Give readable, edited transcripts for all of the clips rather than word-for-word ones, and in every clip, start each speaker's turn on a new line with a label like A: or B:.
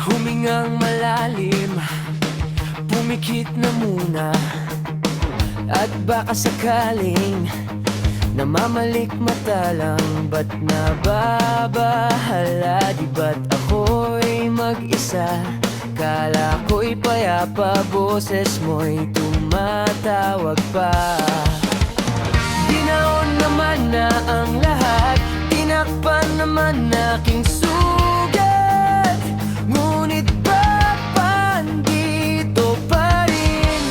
A: Humingang malalim, pumikit na muna. At baka sakaling namamalik mata lang, ba't nababahala? Di ba't ako'y mag-isa? Kala ko'y payapa, boses mo'y tumatawag pa. Ginaon naman na ang lahat, tinakpan naman aking sugat. Ngunit ba't pandito pa rin?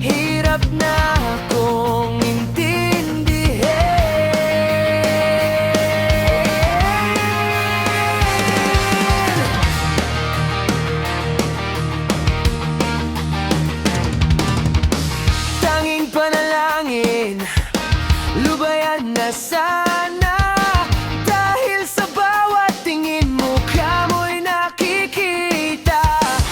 A: Hirap na akong panalangin, lubayan na sana. Dahil sa bawat tingin mo, kamo'y nakikita.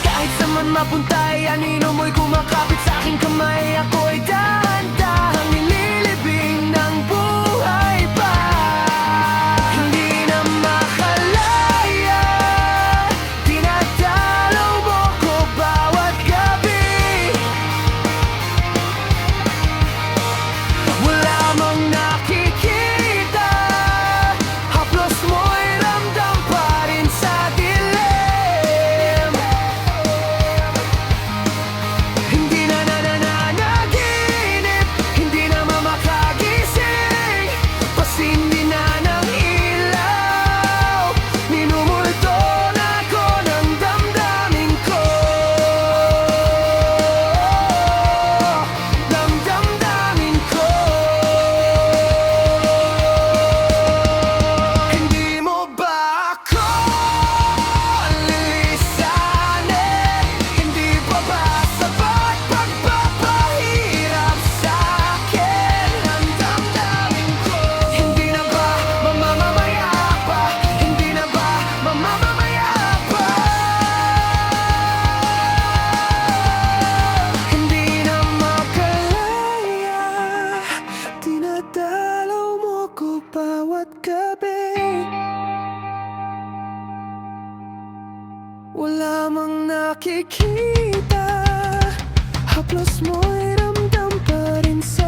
A: Kahit saan man mapunta, anino mo'y kumakapit sa aking kamay. Ako'y dahan-dahang nililibing ng buhay pa. Hindi na makalaya, dinadalaw mo ko bawat gabi. Wala mang nakikita, haplos mo'y ramdam pa rin sa dilim. Hindi na nananaginip, hindi na mamakagising. Pasindi na ng ilaw, minumulto na ko ng damdamin ko. Ng damdamin ko. Hindi mo ba ako lilisanin? Hindi pa ba sapat pagpapahirap sa'kin ang damdamin ko? Hindi na ba mamamamaya pa? Hindi na ba mamamamaya pa? Hindi na makalaya, dinadalaw mo ko bawat gabi. Wala mang nakikita, haplos mo'y ramdam pa rin sa